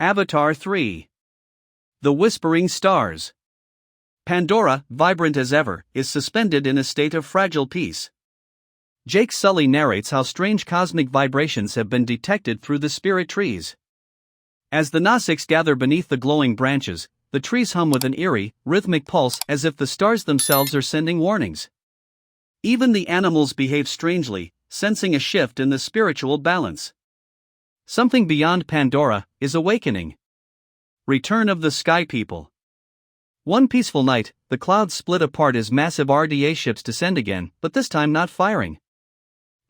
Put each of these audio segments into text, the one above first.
Avatar 3. The Whispering Stars. Pandora, vibrant as ever, is suspended in a state of fragile peace. Jake Sully narrates how strange cosmic vibrations have been detected through the spirit trees. As the Nasics gather beneath the glowing branches, the trees hum with an eerie, rhythmic pulse as if the stars themselves are sending warnings. Even the animals behave strangely, sensing a shift in the spiritual balance. Something beyond Pandora is awakening. Return of the Sky People. One peaceful night, the clouds split apart as massive RDA ships descend again, but this time not firing.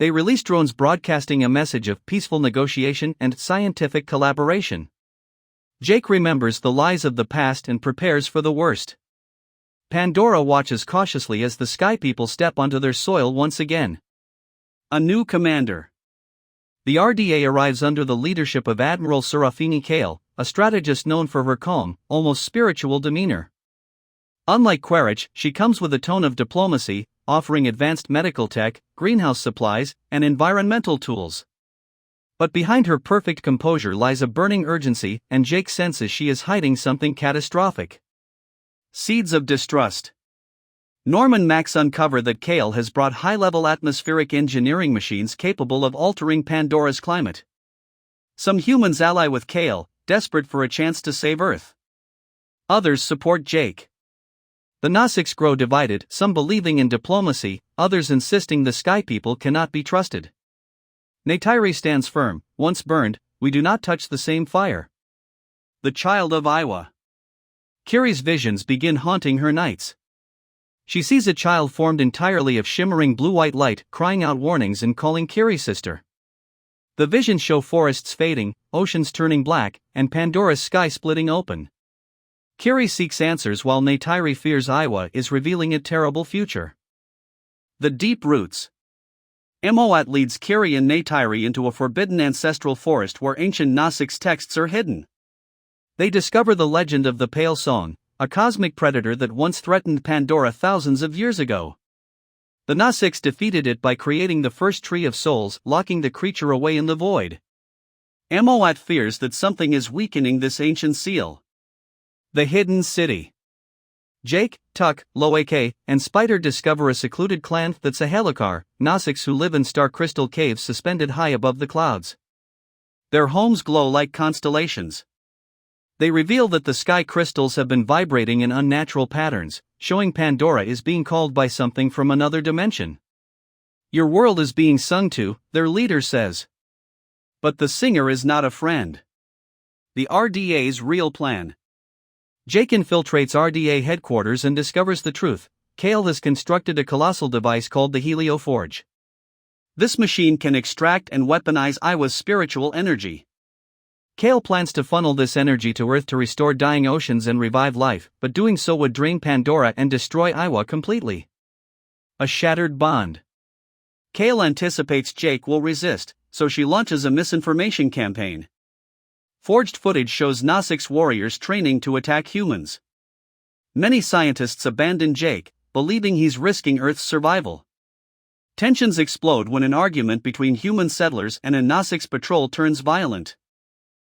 They release drones broadcasting a message of peaceful negotiation and scientific collaboration. Jake remembers the lies of the past and prepares for the worst. Pandora watches cautiously as the Sky People step onto their soil once again. A new commander. The RDA arrives under the leadership of Admiral Serafini Kale, a strategist known for her calm, almost spiritual demeanor. Unlike Quaritch, she comes with a tone of diplomacy, offering advanced medical tech, greenhouse supplies, and environmental tools. But behind her perfect composure lies a burning urgency, and Jake senses she is hiding something catastrophic. Seeds of distrust. Norm and Max uncover that Kale has brought high-level atmospheric engineering machines capable of altering Pandora's climate. Some humans ally with Kale, desperate for a chance to save Earth. Others support Jake. The Nasics grow divided, some believing in diplomacy, others insisting the Sky People cannot be trusted. Neytiri stands firm, once burned, we do not touch the same fire. The child of Eywa. Kiri's visions begin haunting her nights. She sees a child formed entirely of shimmering blue-white light, crying out warnings and calling Kiri sister. The visions show forests fading, oceans turning black, and Pandora's sky splitting open. Kiri seeks answers while Neytiri fears Eywa is revealing a terrible future. The Deep Roots. Eywa leads Kiri and Neytiri into a forbidden ancestral forest where ancient Nasics texts are hidden. They discover the legend of the Pale Song, a cosmic predator that once threatened Pandora thousands of years ago. The Nasics defeated it by creating the first Tree of Souls, locking the creature away in the void. Eywa fears that something is weakening this ancient seal. The Hidden City. Jake, Tuck, Loak, and Spider discover a secluded clan, the Sahelakar, Nasics who live in star crystal caves suspended high above the clouds. Their homes glow like constellations. They reveal that the sky crystals have been vibrating in unnatural patterns, showing Pandora is being called by something from another dimension. Your world is being sung to, their leader says. But the singer is not a friend. The RDA's real plan. Jake infiltrates RDA headquarters and discovers the truth. Kale has constructed a colossal device called the Helioforge. This machine can extract and weaponize Eywa's spiritual energy. Kale plans to funnel this energy to Earth to restore dying oceans and revive life, but doing so would drain Pandora and destroy Eywa completely. A shattered bond. Kale anticipates Jake will resist, so she launches a misinformation campaign. Forged footage shows Nasics warriors training to attack humans. Many scientists abandon Jake, believing he's risking Earth's survival. Tensions explode when an argument between human settlers and a Nasics patrol turns violent.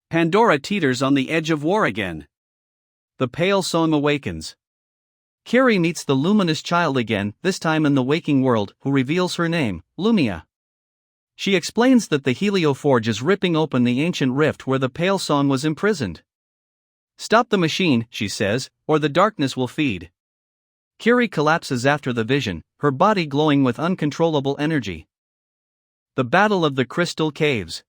Pandora teeters on the edge of war again. The Pale Song awakens. Kiri meets the luminous child again, this time in the waking world, who reveals her name, Lumia. She explains that the Helioforge is ripping open the ancient rift where the Pale Song was imprisoned. Stop the machine, she says, or the darkness will feed. Kiri collapses after the vision, her body glowing with uncontrollable energy. The Battle of the Crystal Caves.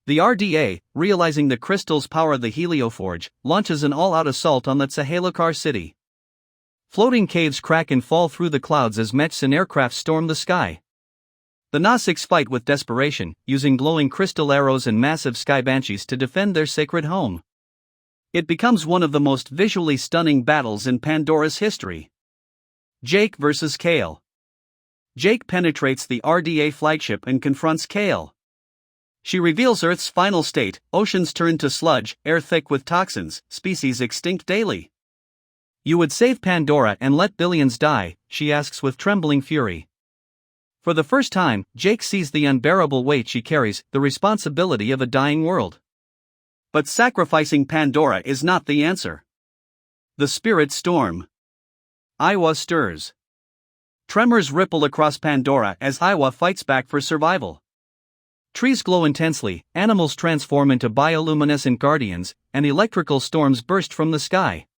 The RDA, realizing the crystals power the Helioforge, launches an all-out assault on the Sahelakar city. Floating caves crack and fall through the clouds as mechs and aircraft storm the sky. The Nasics fight with desperation, using glowing crystal arrows and massive sky banshees to defend their sacred home. It becomes one of the most visually stunning battles in Pandora's history. Jake vs. Kale. Jake penetrates the RDA flagship and confronts Kale. She reveals Earth's final state: oceans turn to sludge, air thick with toxins, species extinct daily. You would save Pandora and let billions die, she asks with trembling fury. For the first time, Jake sees the unbearable weight she carries, the responsibility of a dying world. But sacrificing Pandora is not the answer. The spirit storm. Eywa stirs. Tremors ripple across Pandora as Eywa fights back for survival. Trees glow intensely, animals transform into bioluminescent guardians, and electrical storms burst from the sky.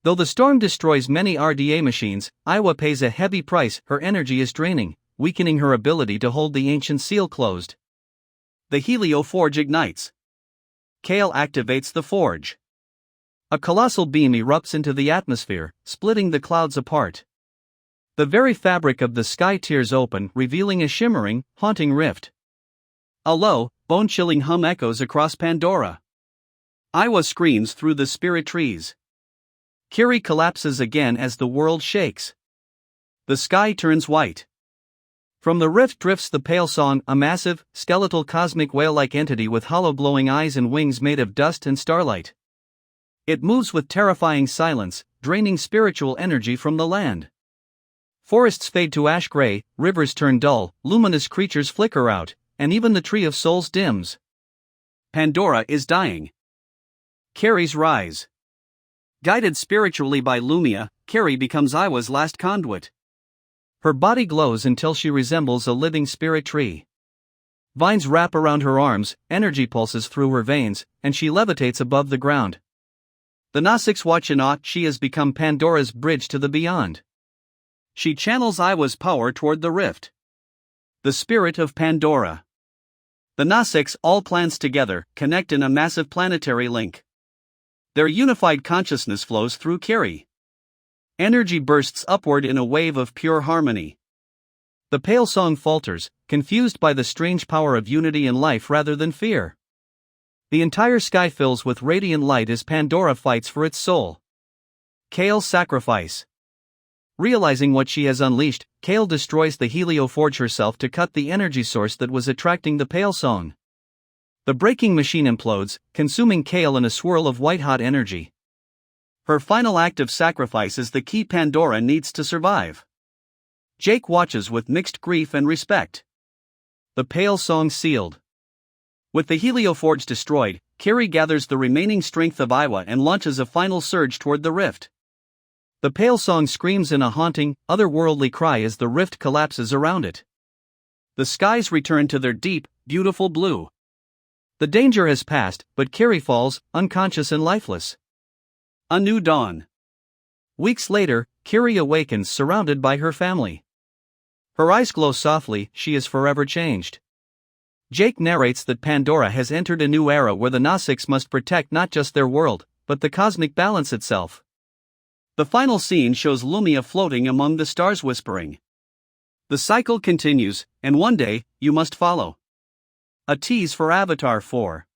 Though the storm destroys many RDA machines, Eywa pays a heavy price. Her energy is draining, weakening her ability to hold the ancient seal closed. The Helio Forge ignites. Kale activates the forge. A colossal beam erupts into the atmosphere, splitting the clouds apart. The very fabric of the sky tears open, revealing a shimmering, haunting rift. A low, bone-chilling hum echoes across Pandora. Eywa screams through the spirit trees. Kiri collapses again as the world shakes. The sky turns white. From the rift drifts the pale song, a massive, skeletal cosmic whale-like entity with hollow glowing eyes and wings made of dust and starlight. It moves with terrifying silence, draining spiritual energy from the land. Forests fade to ash gray, rivers turn dull, luminous creatures flicker out, and even the Tree of Souls dims. Pandora is dying. Kiri's rise. Guided spiritually by Lumia, Kiri becomes Eywa's last conduit. Her body glows until she resembles a living spirit tree. Vines wrap around her arms, energy pulses through her veins, and she levitates above the ground. The Nasics watch in awe. She has become Pandora's bridge to the beyond. She channels Eywa's power toward the rift. The spirit of Pandora. The Nasics, all plans together, connect in a massive planetary link. Their unified consciousness flows through Kiri. Energy bursts upward in a wave of pure harmony. The pale song falters, confused by the strange power of unity in life rather than fear. The entire sky fills with radiant light as Pandora fights for its soul. Kale's sacrifice. Realizing what she has unleashed, Kale destroys the Helio Forge herself to cut the energy source that was attracting the pale song. The breaking machine implodes, consuming Kale in a swirl of white-hot energy. Her final act of sacrifice is the key Pandora needs to survive. Jake watches with mixed grief and respect. The pale song sealed. With the Helio Forge destroyed, Kiri gathers the remaining strength of Eywa and launches a final surge toward the rift. The pale song screams in a haunting, otherworldly cry as the rift collapses around it. The skies return to their deep, beautiful blue. The danger has passed, but Kiri falls, unconscious and lifeless. A new dawn. Weeks later, Kiri awakens surrounded by her family. Her eyes glow softly, she is forever changed. Jake narrates that Pandora has entered a new era where the Nasics must protect not just their world, but the cosmic balance itself. The final scene shows Lumia floating among the stars whispering. The cycle continues, and one day, you must follow. A tease for Avatar 4.